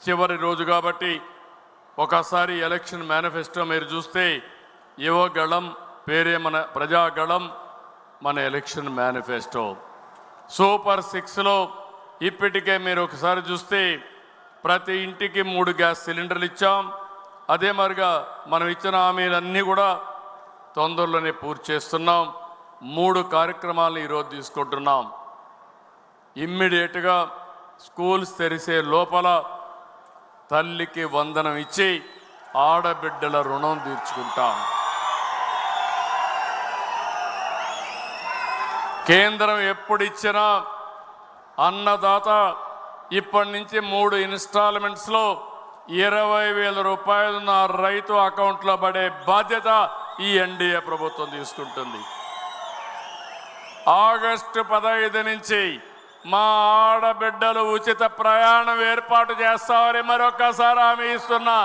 చివరి రోజు కాబట్టి ఒకసారి ఎలక్షన్ మేనిఫెస్టో మీరు చూస్తే యువగళం పేరే మన ప్రజాగళం, మన ఎలక్షన్ మేనిఫెస్టో. సూపర్ 6లో ఇప్పటికే మీరు ఒకసారి చూస్తే ప్రతి ఇంటికి 3 గ్యాస్ సిలిండర్లు ఇచ్చాం. అదే మరిగా మనం ఇచ్చిన హామీలన్నీ కూడా తొందరలోనే పూర్తి చేస్తున్నాం. 3 కార్యక్రమాలను ఈరోజు తీసుకుంటున్నాం. ఇమ్మీడియట్గా స్కూల్స్ తెరిసే లోపల తల్లికి వందనం ఇచ్చి ఆడబిడ్డల రుణం తీర్చుకుంటాం. కేంద్రం ఎప్పుడు ఇచ్చినా అన్నదాత ఇప్పటి నుంచి 3 ఇన్స్టాల్మెంట్స్లో 20,000 రూపాయలు నా రైతు అకౌంట్లో పడే బాధ్యత ఈ ఎన్డీఏ ప్రభుత్వం తీసుకుంటుంది. ఆగస్టు 15 నుంచి మా ఆడబిడ్డలు ఉచిత ప్రయాణం ఏర్పాటు చేస్తామని మరొకసారి హామీ ఇస్తున్నా.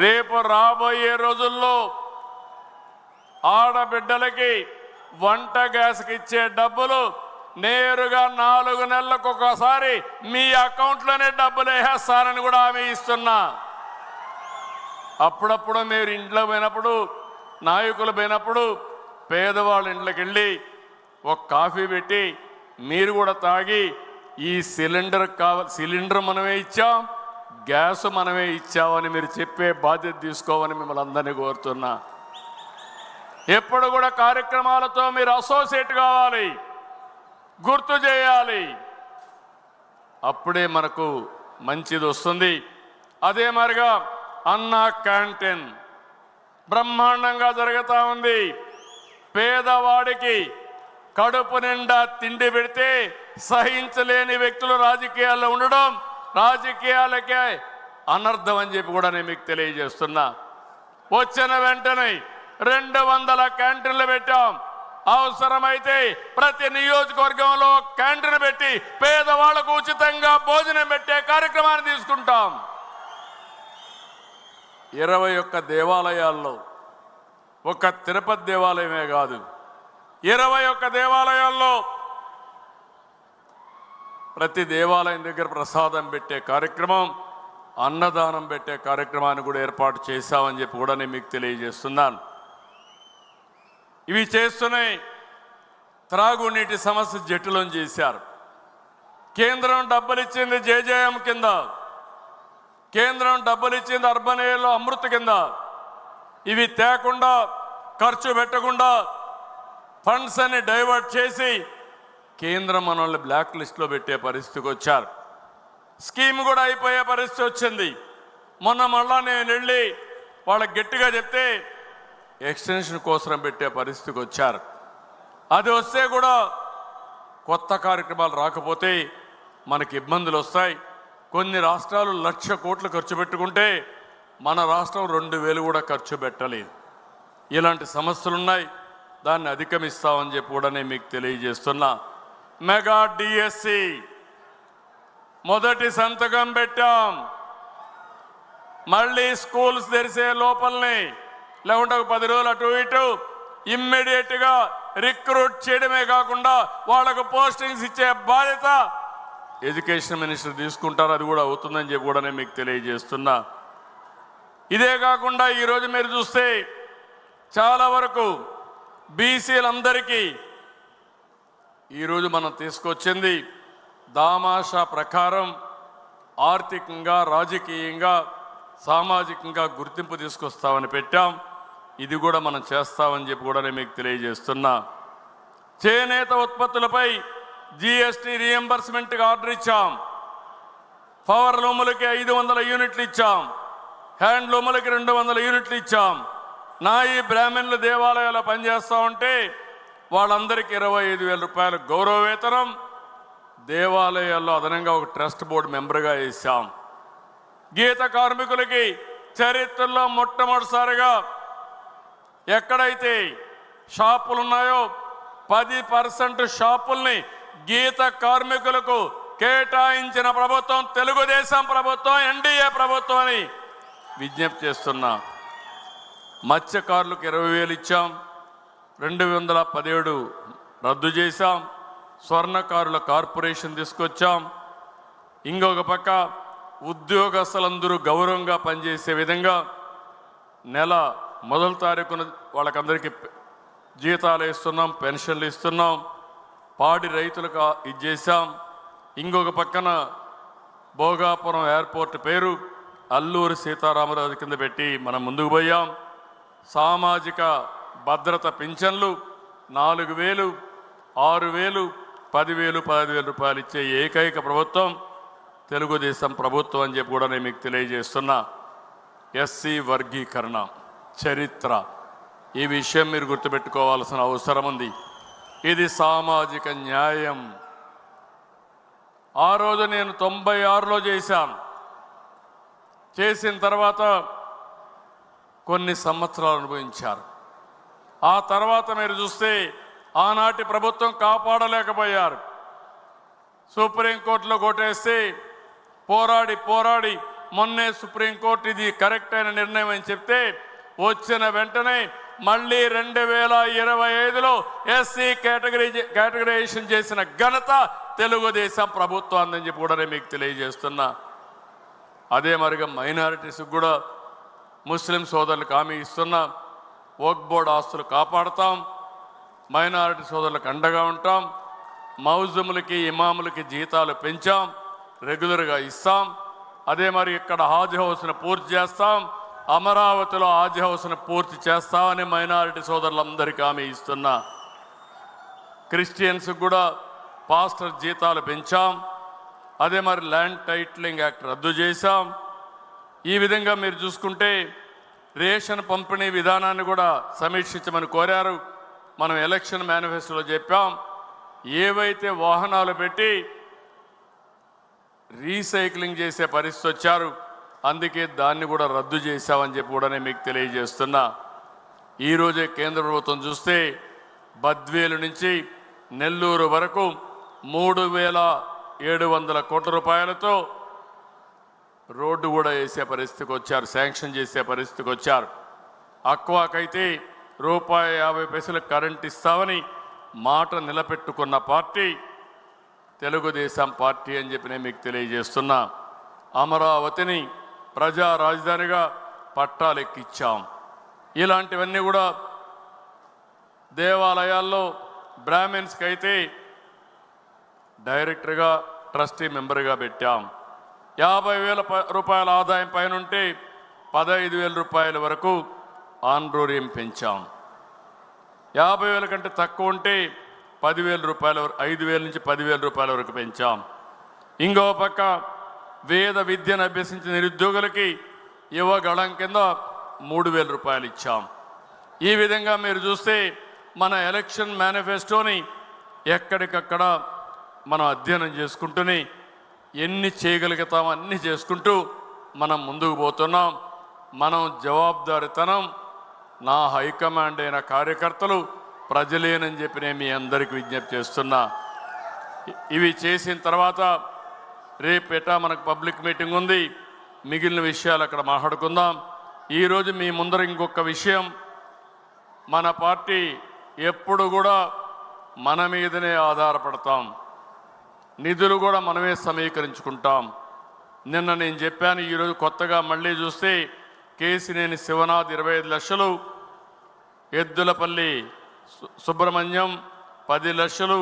రేపు రాబోయే రోజుల్లో ఆడబిడ్డలకి వంట గ్యాస్కి ఇచ్చే డబ్బులు నేరుగా 4 నెలలకు ఒకసారి మీ అకౌంట్లోనే డబ్బులు వేసేస్తారని కూడా హామీ ఇస్తున్నా. అప్పుడప్పుడు మీరు ఇంట్లో పోయినప్పుడు, నాయకులు పోయినప్పుడు పేదవాళ్ళ ఇంట్లోకి వెళ్ళి ఒక కాఫీ పెట్టి మీరు కూడా తాగి ఈ సిలిండర్ మనమే ఇచ్చాం, గ్యాస్ మనమే ఇచ్చామని మీరు చెప్పే బాధ్యత తీసుకోమని మిమ్మల్ని అందరినీ కోరుతున్నా. ఎప్పుడు కూడా కార్యక్రమాలతో మీరు అసోసియేట్ కావాలి, గుర్తు చేయాలి. అప్పుడే మనకు మంచిది వస్తుంది. అదే మరిగా అన్న క్యాంటీన్ బ్రహ్మాండంగా జరుగుతూ ఉంది. పేదవాడికి కడుపు నిండా తిండి పెడితే సహించలేని వ్యక్తులు రాజకీయాల్లో ఉండడం రాజకీయాలకే అనర్థం అని చెప్పి కూడా నేను మీకు తెలియజేస్తున్నా. వచ్చిన వెంటనే 200 క్యాంటీన్లు పెట్టాం. అవసరమైతే ప్రతి నియోజకవర్గంలో క్యాంటీన్ పెట్టి పేదవాళ్లకు ఉచితంగా భోజనం పెట్టే కార్యక్రమాన్ని తీసుకుంటాం. 21 దేవాలయాల్లో, ఒక తిరుపతి దేవాలయమే కాదు, 21 దేవాలయాల్లో ప్రతి దేవాలయం దగ్గర ప్రసాదం పెట్టే కార్యక్రమం, అన్నదానం పెట్టే కార్యక్రమాన్ని కూడా ఏర్పాటు చేశామని చెప్పి కూడా నేను మీకు తెలియజేస్తున్నాను. ఇవి చేస్తూనే త్రాగునీటి సమస్య జటిలం చేశారు. కేంద్రం డబ్బులు ఇచ్చింది జేజేఎం కింద, కేంద్రం డబ్బులు ఇచ్చింది అర్బన్ ఏరియాలో అమృత్ కింద. ఇవి తేకుండా, ఖర్చు పెట్టకుండా ఫండ్స్ అన్ని డైవర్ట్ చేసి కేంద్రం మనల్ని బ్లాక్ లిస్ట్లో పెట్టే పరిస్థితికి వచ్చారు. స్కీమ్ కూడా అయిపోయే పరిస్థితి వచ్చింది. మొన్న మళ్ళా నేను వెళ్ళి వాళ్ళకి గట్టిగా చెప్తే ఎక్స్టెన్షన్ కోసం పెట్టే పరిస్థితికి వచ్చారు. అది వస్తే కూడా కొత్త కార్యక్రమాలు రాకపోతే మనకి ఇబ్బందులు వస్తాయి. కొన్ని రాష్ట్రాలు 1,00,000 కోట్లు ఖర్చు పెట్టుకుంటే మన రాష్ట్రం 2,000 కూడా ఖర్చు పెట్టలేదు. ఇలాంటి సమస్యలు ఉన్నాయి. దాన్ని అధిగమిస్తామని చెప్పి కూడా నేను మీకు తెలియజేస్తున్నా. మెగా డిఎస్సి మొదటి సంతకం పెట్టాం. మళ్ళీ స్కూల్స్ తెరిసే లోపలనే, లేకుంటే 10 రోజులు అటు ఇటు ఇమ్మీడియట్గా రిక్రూట్ చేయడమే కాకుండా వాళ్ళకు పోస్టింగ్స్ ఇచ్చే బాధ్యత ఎడ్యుకేషన్ మినిస్టర్ తీసుకుంటారు. అది కూడా అవుతుందని చెప్పి కూడా నేను మీకు తెలియజేస్తున్నా. ఇదే కాకుండా ఈరోజు మీరు చూస్తే చాలా వరకు బీసీలందరికీ ఈరోజు మనం తీసుకొచ్చింది దామాషా ప్రకారం ఆర్థికంగా, రాజకీయంగా, సామాజికంగా గుర్తింపు తీసుకొస్తామని పెట్టాం. ఇది కూడా మనం చేస్తామని చెప్పి కూడా నేను మీకు తెలియజేస్తున్నా. చేనేత ఉత్పత్తులపై జీఎస్టీ రీఎంబర్స్మెంట్కి ఆర్డర్ ఇచ్చాం. పవర్ లూములకి 500 యూనిట్లు ఇచ్చాం. హ్యాండ్లూములకి 200 యూనిట్లు ఇచ్చాం. నాయి బ్రాహ్మణులు దేవాలయాల్లో పనిచేస్తూ ఉంటే వాళ్ళందరికీ 25,000 రూపాయలు గౌరవ వేతనం, దేవాలయాల్లో అదనంగా ఒక ట్రస్ట్ బోర్డు మెంబర్గా వేసాం. గీత కార్మికులకి చరిత్రలో మొట్టమొదటిసారిగా ఎక్కడైతే షాపులు ఉన్నాయో 10% షాపుల్ని గీత కార్మికులకు కేటాయించిన ప్రభుత్వం తెలుగుదేశం ప్రభుత్వం, ఎన్డీఏ ప్రభుత్వం అని విజ్ఞప్తి చేస్తున్నా. మత్స్యకారులకు 20,000 ఇచ్చాం. 217 రద్దు చేశాం. స్వర్ణకారుల కార్పొరేషన్ తీసుకొచ్చాం. ఇంకొక పక్క ఉద్యోగస్తులందరూ గౌరవంగా పనిచేసే విధంగా నెల మొదటి తారీఖున వాళ్ళకందరికీ జీతాలు ఇస్తున్నాం, పెన్షన్లు ఇస్తున్నాం, పాడి రైతులకు ఇది చేశాం. ఇంకొక పక్కన భోగాపురం ఎయిర్పోర్ట్ పేరు అల్లూరి సీతారామరాజు కింద పెట్టి మనం ముందుకు పోయాం. సామాజిక భద్రత పింఛన్లు 4,000, 6,000, 10,000, 15,000 రూపాయలు ఇచ్చే ఏకైక ప్రభుత్వం తెలుగుదేశం ప్రభుత్వం అని చెప్పి కూడా నేను మీకు తెలియజేస్తున్నా. ఎస్సీ వర్గీకరణ చరిత్ర, ఈ విషయం మీరు గుర్తుపెట్టుకోవాల్సిన అవసరం ఉంది. ఇది సామాజిక న్యాయం. ఆ రోజు నేను 96లో చేశాను. చేసిన తర్వాత కొన్ని సంవత్సరాలు అనుభవించారు. ఆ తర్వాత మీరు చూస్తే ఆనాటి ప్రభుత్వం కాపాడలేకపోయారు. సుప్రీంకోర్టులో కొట్టేస్తే పోరాడి మొన్నే సుప్రీంకోర్టు ఇది కరెక్ట్ అయిన నిర్ణయం అని చెప్తే వచ్చిన వెంటనే మళ్ళీ 2025లో ఎస్సీ కేటగరైజేషన్ చేసిన ఘనత తెలుగుదేశం ప్రభుత్వం అని చెప్పి కూడా నేను మీకు తెలియజేస్తున్నా. అదే మరిగా మైనారిటీస్కి కూడా ముస్లిం సోదరులకు హామీ ఇస్తున్నా. వక్ఫ్ బోర్డు ఆస్తులు కాపాడుతాం, మైనారిటీ సోదరులకు అండగా ఉంటాం. మౌజుములకి ఇమాములకి జీతాలు పెంచాం, రెగ్యులర్గా ఇస్తాం. అదే మరి ఇక్కడ హాజ్ హౌస్ను పూర్తి చేస్తాం, అమరావతిలో హాజ్ హౌస్ను పూర్తి చేస్తామని మైనారిటీ సోదరులందరికీ హామీ ఇస్తున్నా. క్రిస్టియన్స్కి కూడా పాస్టర్ జీతాలు పెంచాం. అదే మరి ల్యాండ్ టైటిలింగ్ యాక్ట్ రద్దు చేశాం. ఈ విధంగా మీరు చూసుకుంటే రేషన్ పంపిణీ విధానాన్ని కూడా సమీక్షించమని కోరారు. మనం ఎలక్షన్ మేనిఫెస్టోలో చెప్పాం, ఏవైతే వాహనాలు పెట్టి రీసైక్లింగ్ చేసే పరిస్థితి వచ్చారు, అందుకే దాన్ని కూడా రద్దు చేశామని చెప్పి కూడా నేను మీకు తెలియజేస్తున్నా. ఈరోజే కేంద్ర ప్రభుత్వం చూస్తే బద్వేలు నుంచి నెల్లూరు వరకు 3,700 కోట్ల రూపాయలతో రోడ్డు కూడా వేసే పరిస్థితికి వచ్చారు, శాంక్షన్ చేసే పరిస్థితికి వచ్చారు. అక్వాకైతే ₹50 కరెంట్ ఇస్తామని మాట నిలబెట్టుకున్న పార్టీ తెలుగుదేశం పార్టీ అని చెప్పి నేను మీకు తెలియజేస్తున్నా. అమరావతిని ప్రజా రాజధానిగా పట్టాలెక్కిచ్చాం. ఇలాంటివన్నీ కూడా దేవాలయాల్లో బ్రాహ్మిన్స్కి అయితే డైరెక్టర్గా ట్రస్టీ మెంబర్గా పెట్టాం. 50,000 రూపాయల ఆదాయం పైన ఉంటే 15,000 రూపాయల వరకు ఆన్రోరియం పెంచాం. 50,000 కంటే తక్కువ ఉంటే 10,000 రూపాయల వరకు, 5,000 నుంచి 10,000 రూపాయల వరకు పెంచాం. ఇంకో పక్క వేద విద్యను అభ్యసించిన నిరుద్యోగులకి యువగళం కింద 3,000 రూపాయలు ఇచ్చాం. ఈ విధంగా మీరు చూస్తే మన ఎలక్షన్ మేనిఫెస్టోని ఎక్కడికక్కడ మనం అధ్యయనం చేసుకుంటూనే ఎన్ని చేయగలుగుతామో అన్నీ చేసుకుంటూ మనం ముందుకు పోతున్నాం. మనం జవాబుదారితనం, నా హైకమాండ్ అయిన కార్యకర్తలు ప్రజలేనని చెప్పి నేను మీ అందరికీ విజ్ఞప్తి చేస్తున్నా. ఇవి చేసిన తర్వాత రేపేట మనకు పబ్లిక్ మీటింగ్ ఉంది, మిగిలిన విషయాలు అక్కడ మాట్లాడుకుందాం. ఈరోజు మీ ముందర ఇంకొక విషయం, మన పార్టీ ఎప్పుడు కూడా మన మీదనే ఆధారపడతాం, నిధులు కూడా మనమే సమీకరించుకుంటాం. నిన్న నేను చెప్పాను, ఈరోజు కొత్తగా మళ్ళీ చూస్తే కేసినేని శివనాథ్ 25 లక్షలు, ఎద్దులపల్లి సుబ్రహ్మణ్యం 10 లక్షలు,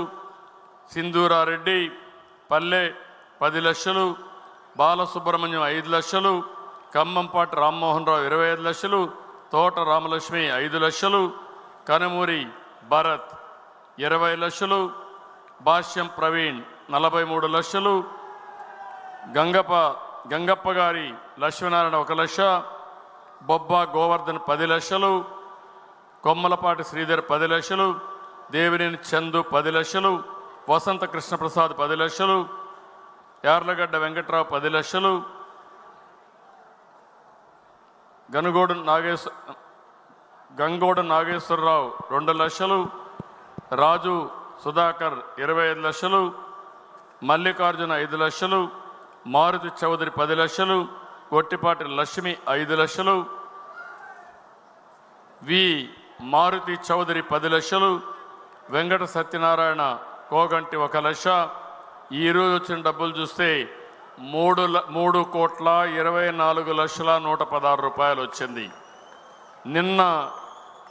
సింధూరారెడ్డి పల్లె 10 లక్షలు, బాలసుబ్రహ్మణ్యం 5 లక్షలు, ఖమ్మంపాటి రామ్మోహన్ రావు 25 లక్షలు, తోట రామలక్ష్మి 5 లక్షలు, కనుమూరి భరత్ 20 లక్షలు, భాష్యం ప్రవీణ్ 43 లక్షలు, గంగప్ప గారి లక్ష్మీనారాయణ 1 లక్ష, బొబ్బా గోవర్ధన్ 10 లక్షలు, కొమ్మలపాటి శ్రీధర్ 10 లక్షలు, దేవినేని చందు 10 లక్షలు, వసంత కృష్ణప్రసాద్ 10 లక్షలు, యార్లగడ్డ వెంకట్రావు 10 లక్షలు, గంగోడు నాగేశ్వరరావు 2 లక్షలు, రాజు సుధాకర్ 25 లక్షలు, మల్లికార్జున 5 లక్షలు, మారుతి చౌదరి 10 లక్షలు, గొట్టిపాటి లక్ష్మి 5 లక్షలు, వి మారుతి చౌదరి 10 లక్షలు, వెంకట సత్యనారాయణ కోగంటి 1 లక్ష. ఈరోజు వచ్చిన డబ్బులు చూస్తే 3,24,116 రూపాయలు వచ్చింది. నిన్న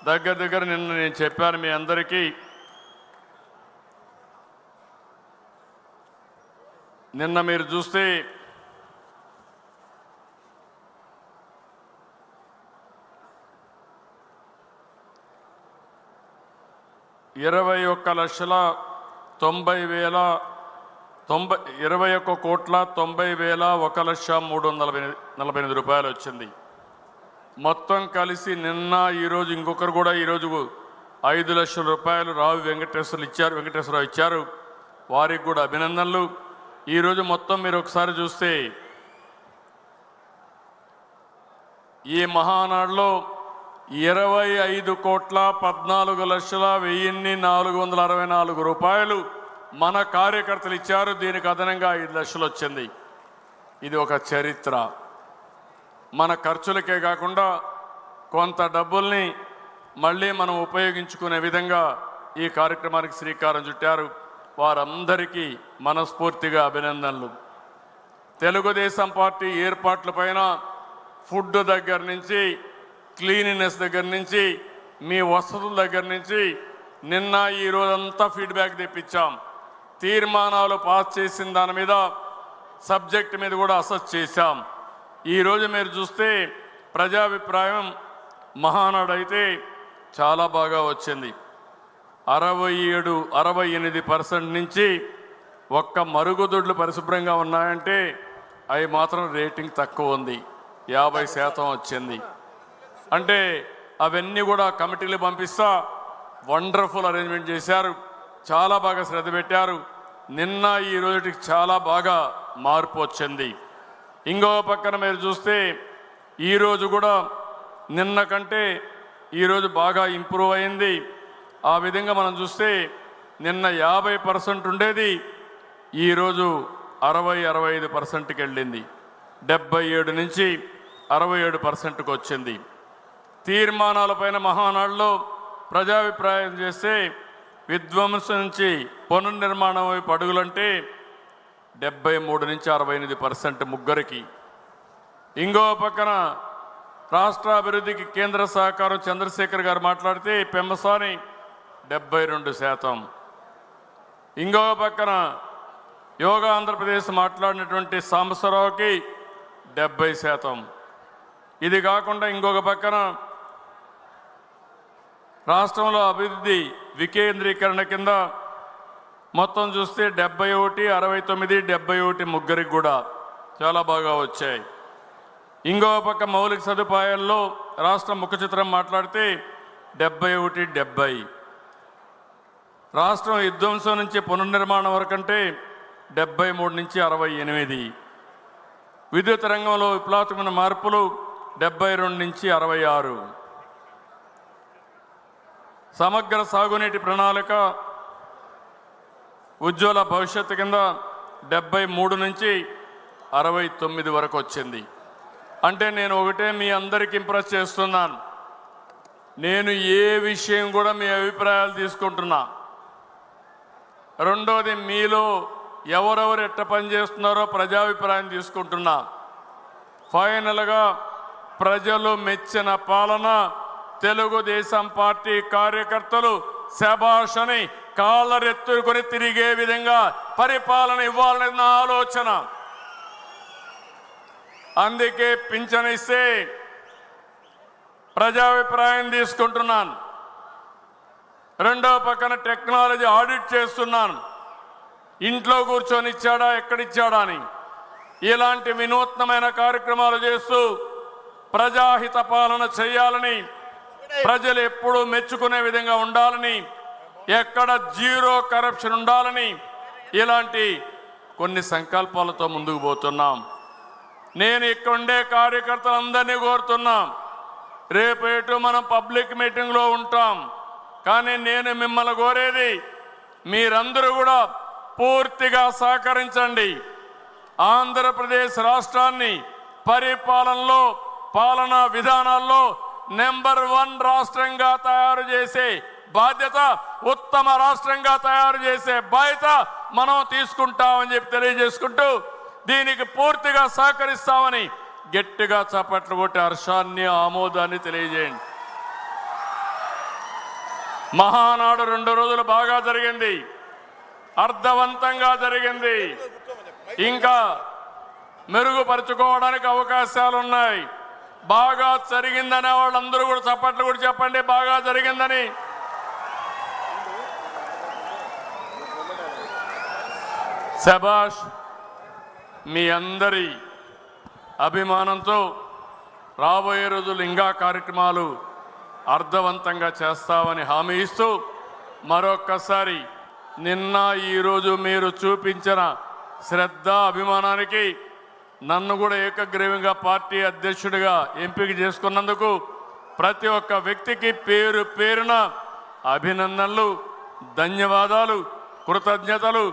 దగ్గర నిన్న నేను చెప్పాను మీ అందరికీ, నిన్న మీరు చూస్తే ₹21,90,1,03,48 రూపాయలు వచ్చింది. మొత్తం కలిసి నిన్న ఈరోజు ఇంకొకరు కూడా ఈరోజు 5 లక్షల రూపాయలు రావు వెంకటేశ్వరరావు ఇచ్చారు. వారికి కూడా అభినందనలు. ఈరోజు మొత్తం మీరు ఒకసారి చూస్తే ఈ మహానాడులో 25,14,01,464 రూపాయలు మన కార్యకర్తలు ఇచ్చారు. దీనికి అదనంగా 5 లక్షలు వచ్చింది. ఇది ఒక చరిత్ర. మన ఖర్చులకే కాకుండా కొంత డబ్బుల్ని మళ్ళీ మనం ఉపయోగించుకునే విధంగా ఈ కార్యక్రమానికి శ్రీకారం చుట్టారు. వారందరికీ మనస్ఫూర్తిగా అభినందనలు. తెలుగుదేశం పార్టీ ఏర్పాట్లపైన ఫుడ్ దగ్గర నుంచి, క్లీనినెస్ దగ్గర నుంచి, మీ వసతుల దగ్గర నుంచి నిన్న ఈ రోజంతా ఫీడ్బ్యాక్ తెప్పించాం. తీర్మానాలు పాస్ చేసిన దాని మీద, సబ్జెక్ట్ మీద కూడా అసెస్ చేశాం. ఈరోజు మీరు చూస్తే ప్రజాభిప్రాయం మహానాడు అయితే చాలా బాగా వచ్చింది. 68% నుంచి ఒక్క మరుగుదొడ్లు పరిశుభ్రంగా ఉన్నాయంటే అవి మాత్రం రేటింగ్ తక్కువ ఉంది. 50% వచ్చింది. అంటే అవన్నీ కూడా కమిటీలు పంపిస్తా వండర్ఫుల్ అరేంజ్మెంట్ చేశారు. చాలా బాగా శ్రద్ధ పెట్టారు. నిన్న ఈ రోజుకి చాలా బాగా మార్పు వచ్చింది. ఇంకో పక్కన మీరు చూస్తే ఈరోజు కూడా నిన్న కంటే ఈరోజు బాగా ఇంప్రూవ్ అయింది. ఆ విధంగా మనం చూస్తే నిన్న 50% ఉండేది, ఈరోజు 60-65%కి వెళ్ళింది. 77 నుంచి 67%కి వచ్చింది. తీర్మానాలపైన మహానాడులో ప్రజాభిప్రాయం చేస్తే విధ్వంసం నుంచి పునర్నిర్మాణం వైపు అడుగులంటే 73 నుంచి 68% ముగ్గురికి. ఇంకో పక్కన రాష్ట్ర అభివృద్ధికి కేంద్ర సహకారం చంద్రశేఖర్ గారు మాట్లాడితే పెమ్మసాని 72%. ఇంకో పక్కన యోగా ఆంధ్రప్రదేశ్ మాట్లాడినటువంటి సాంబశివరావుకి 70%. ఇది కాకుండా ఇంకొక పక్కన రాష్ట్రంలో అభివృద్ధి వికేంద్రీకరణ కింద మొత్తం చూస్తే 71, 69, 71 ముగ్గురికి కూడా చాలా బాగా వచ్చాయి. ఇంకో పక్క మౌలిక సదుపాయాల్లో రాష్ట్ర ముఖ చిత్రం మాట్లాడితే 71, 70. రాష్ట్రం విధ్వంసం నుంచి పునర్నిర్మాణం వరకంటే 73 నుంచి 68. విద్యుత్ రంగంలో విప్లవాత్మక మార్పులు 72 నుంచి 66. సమగ్ర సాగునీటి ప్రణాళిక ఉజ్వల భవిష్యత్తు కింద 73 నుంచి 69 వరకు వచ్చింది. అంటే నేను ఒకటే మీ అందరికీ ఇంప్రెస్ చేస్తున్నాను, నేను ఏ విషయం కూడా మీ అభిప్రాయాలు తీసుకుంటున్నా. రెండోది, మీలో ఎవరెవరు ఎట్ట పని చేస్తున్నారో ప్రజాభిప్రాయం తీసుకుంటున్నా. ఫైనల్గా ప్రజలు మెచ్చిన పాలన, తెలుగుదేశం పార్టీ కార్యకర్తలు శభాష్ అని కాళ్ళరెత్తుకొని తిరిగే విధంగా పరిపాలన ఇవ్వాలన్న ఆలోచన. అందుకే పింఛన్ ఇస్తే ప్రజాభిప్రాయం తీసుకుంటున్నాను. రెండో పక్కన టెక్నాలజీ ఆడిట్ చేస్తున్నాను. ఇంట్లో కూర్చొని ఇచ్చాడా, ఎక్కడిచ్చాడా అని. ఇలాంటి వినూత్నమైన కార్యక్రమాలు చేస్తూ ప్రజాహిత పాలన చేయాలని, ప్రజలు ఎప్పుడూ మెచ్చుకునే విధంగా ఉండాలని, ఎక్కడ జీరో కరప్షన్ ఉండాలని ఇలాంటి కొన్ని సంకల్పాలతో ముందుకు పోతున్నాం. నేను ఇక్కడ ఉండే కార్యకర్తలందరినీ కోరుతున్నాం, రేపు ఎటు మనం పబ్లిక్ మీటింగ్లో ఉంటాం, కానీ నేను మిమ్మల్ని కోరేది మీరందరూ కూడా పూర్తిగా సహకరించండి. ఆంధ్రప్రదేశ్ రాష్ట్రాన్ని పరిపాలనలో, పాలనా విధానాల్లో నెంబర్ 1 రాష్ట్రంగా తయారు చేసే బాధ్యత, ఉత్తమ రాష్ట్రంగా తయారు చేసే బాధ్యత మనం తీసుకుంటామని చెప్పి తెలియజేసుకుంటూ దీనికి పూర్తిగా సహకరిస్తామని గట్టిగా చప్పట్లు కొట్టి హర్షాన్ని ఆమోదాన్ని తెలియజేయండి. మహానాడు 2 రోజులు బాగా జరిగింది, అర్థవంతంగా జరిగింది. ఇంకా మెరుగుపరుచుకోవడానికి అవకాశాలు ఉన్నాయి. బాగా జరిగిందనే వాళ్ళందరూ కూడా చప్పట్లు కూడా చెప్పండి, బాగా జరిగిందని. శభాష్. మీ అందరి అభిమానంతో రాబోయే రోజులు ఇంకా కార్యక్రమాలు అర్థవంతంగా చేస్తామని హామీ ఇస్తూ మరొక్కసారి నిన్న ఈరోజు మీరు చూపించిన శ్రద్ధ అభిమానానికి నన్ను కూడా ఏకగ్రీవంగా పార్టీ అధ్యక్షుడిగా ఎంపిక చేసుకున్నందుకు ప్రతి ఒక్క వ్యక్తికి పేరు పేరున అభినందనలు, ధన్యవాదాలు, కృతజ్ఞతలు.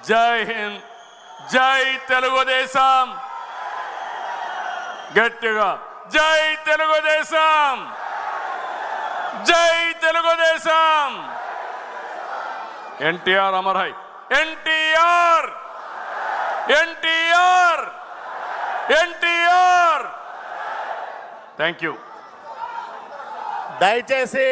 జై హింద్, జై తెలుగుదేశం. గట్టిగా జై తెలుగుదేశం, జై Telugu Desam. NTR Amar high. NTR, NTR, NTR. Thank you. దయచేసి